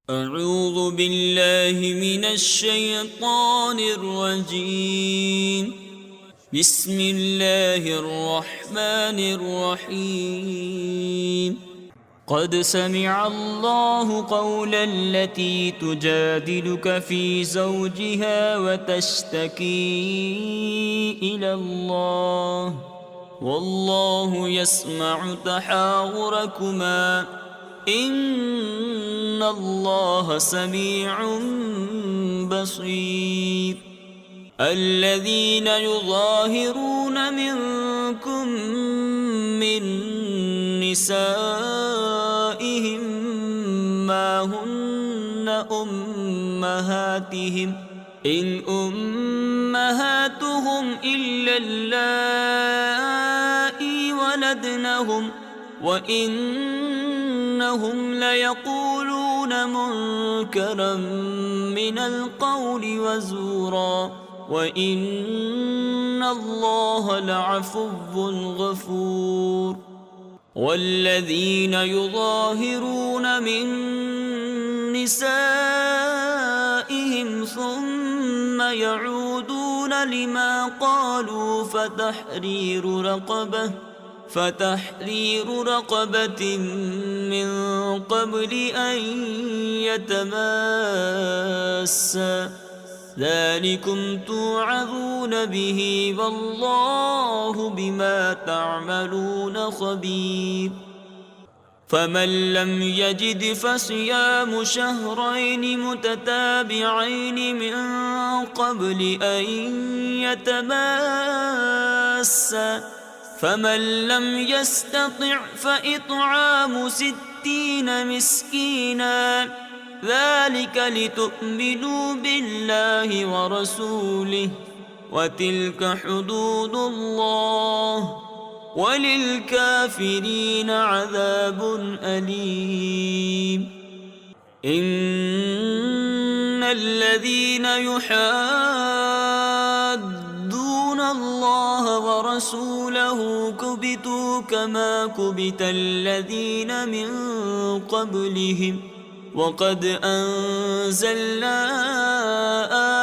أعوذ بالله من الشيطان الرجيم. بسم الله الرحمن الرحيم. قد سمع الله قول التي تجادلك في زوجها وتشتكي إلى الله والله يسمع تحاوركما إن الله سميع بصير. الذين يظاهرون منكم من نسائهم ما هن أمهاتهم إن أمهاتهم إلا اللائي ولدنهم وإنهم ليقولون منكرا من القول وزورا وإن الله لعفو غفور. والذين يظاهرون من نسائهم ثم يعودون لما قالوا فتحرير رقبة من قبل أن يتماسا ذلكم توعظون به والله بما تعملون خبير. فمن لم يجد فصيام شهرين متتابعين من قبل أن يتماسا فمن لم يستطع فإطعام 60 مسكينا ذلك لتؤمنوا بالله ورسوله وتلك حدود الله وللكافرين عذاب أليم. إن الذين يحادون الله ورسوله كبتوا كما كبت الذين من قبلهم وقد أنزلنا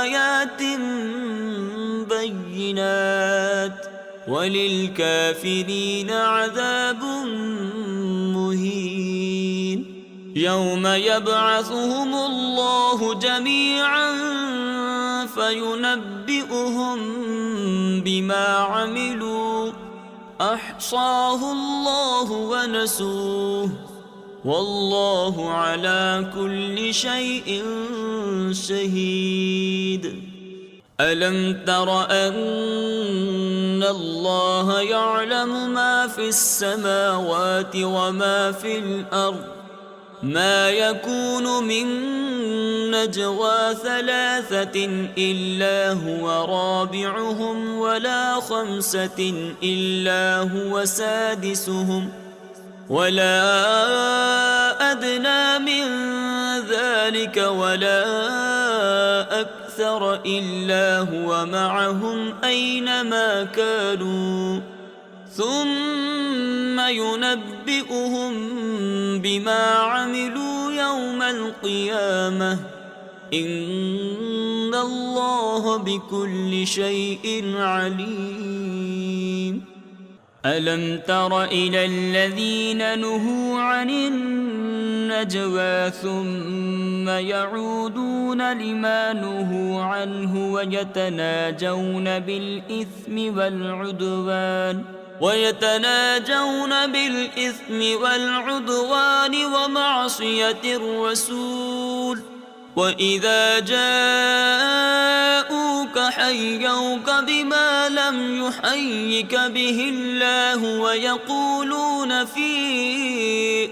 آيات بينات وللكافرين عذاب مهين. يوم يبعثهم الله جميعا فينبئهم بما عملوا أحصاه الله ونسوه والله على كل شيء شهيد. ألم تر أن الله يعلم ما في السماوات وما في الأرض ما يكون من نجوى 3 إلا هو رابعهم ولا 5 إلا هو سادسهم ولا أدنى من ذلك ولا أكثر إلا هو معهم أينما كانوا ثم ينبئهم بما عملوا يوم القيامة إن الله بكل شيء عليم. ألم تر إلى الذين نهوا عن النجوى ثم يعودون لما نهوا عنه ويتناجون بالإثم والعدوان ومعصية الرسول وإذا جاءوك حيوك بما لم يحيك به الله ويقولون في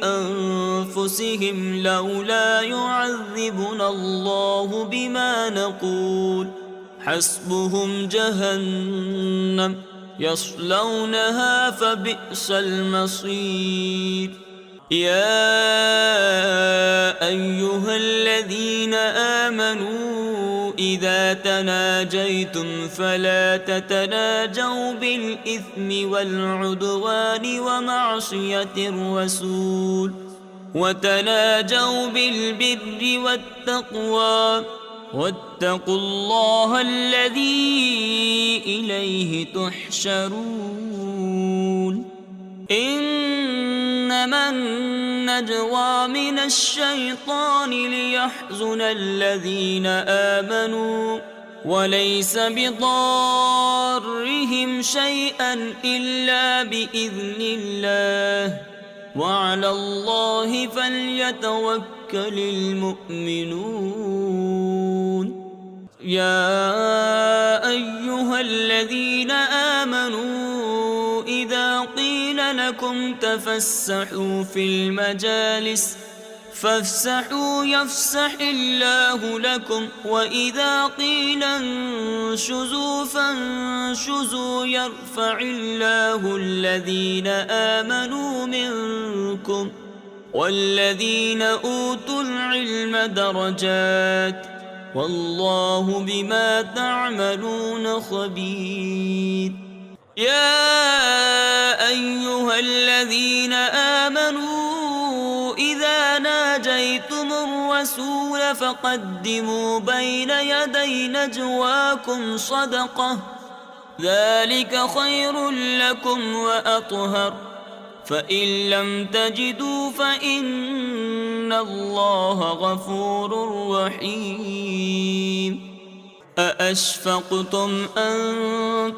أنفسهم لولا يعذبنا الله بما نقول حسبهم جهنم يصلونها فبئس المصير. يا أيها الذين آمنوا إذا تناجيتم فلا تتناجوا بالإثم والعدوان ومعصية الرسول وتناجوا بالبر والتقوى واتقوا الله الذي إليه تحشرون إنما النجوى من الشيطان ليحزن الذين آمنوا وليس بضارهم شيئا إلا بإذن الله وعلى الله فليتوكل المؤمنون يا أيها الذين آمنوا إذا قيل لكم تفسحوا في المجالس فافسحوا يفسح الله لكم وإذا قيل انشزوا فانشزوا يرفع الله الذين آمنوا منكم والذين أوتوا العلم درجات والله بما تعملون خبير يا أيها الذين آمنوا إذا ناجيتم الرسول فقدموا بين يدي نجواكم صدقة ذلك خير لكم وأطهر فإن لم تجدوا فإن الله غفور رحيم أأشفقتم أن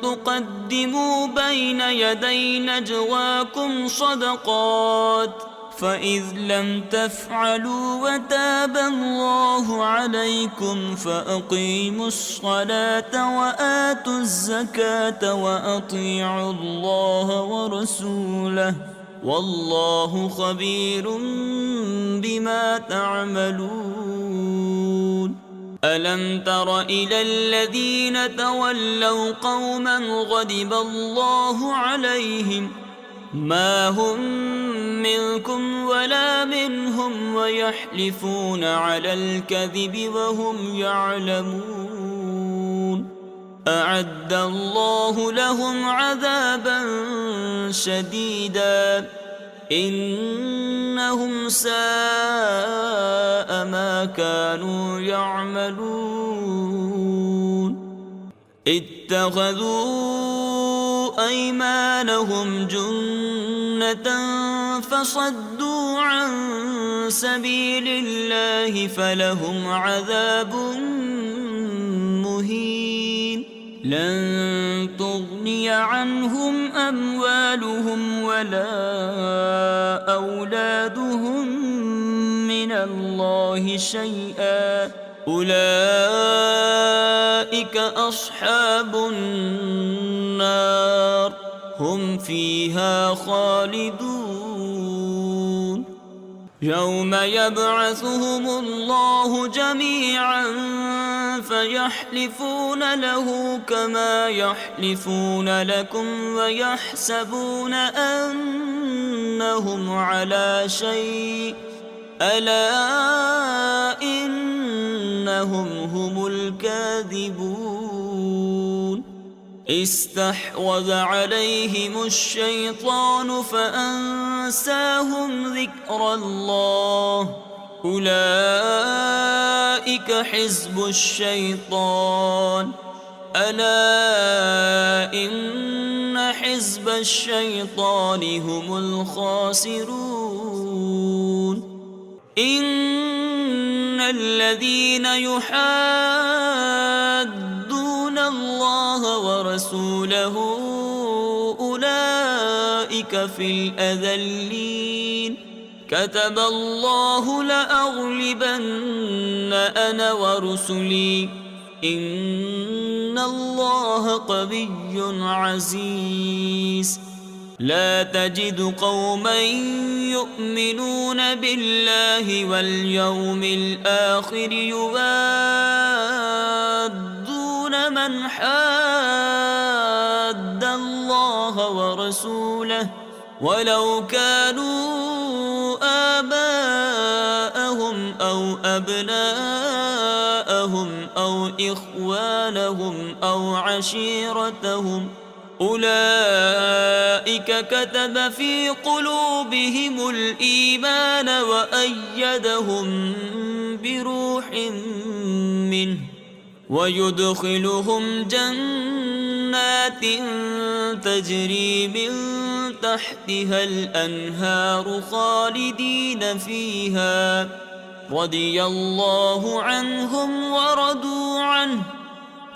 تقدموا بين يدي نجواكم صدقات فإذ لم تفعلوا وتاب الله عليكم فأقيموا الصلاة وآتوا الزكاة وأطيعوا الله ورسوله والله خبير بما تعملون ألم تر إلى الذين تولوا قوما غضب الله عليهم ما هم منكم ولا منهم ويحلفون على الكذب وهم يعلمون أعد الله لهم عذابا شديدا إنهم ساء ما كانوا يعملون اتخذوا أيمانهم جنة فصدوا عن سبيل الله فلهم عذاب مهين لن تغني عنهم أموالهم ولا أولادهم من الله شيئا أولئك أصحاب النار هم فيها خالدون يوم يبعثهم الله جميعا فيحلفون له كما يحلفون لكم ويحسبون أنهم على شيء ألا إنهم هم الكاذبون استحوذ عليهم الشيطان فأنساهم ذكر الله أولئك حزب الشيطان ألا إن حزب الشيطان هم الخاسرون إن الذين يحادون الله ورسوله أولئك في الأذلين كتب الله لأغلبن أنا ورسلي إن الله قوي عزيز لا تجد قوما يؤمنون بالله واليوم الآخر يوادون من حاد الله ورسوله ولو كانوا آباءهم أو أبناءهم أو إخوانهم أو عشيرتهم أولئك كتب في قلوبهم الإيمان وأيدهم بروح منه ويدخلهم جنات تجري من تحتها الأنهار خالدين فيها رضي الله عنهم ورضوا عنه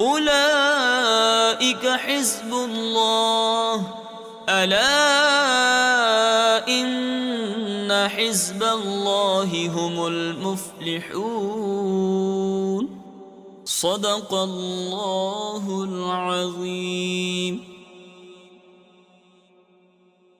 أولئك حزب الله ألا إن حزب الله هم المفلحون صدق الله العظيم.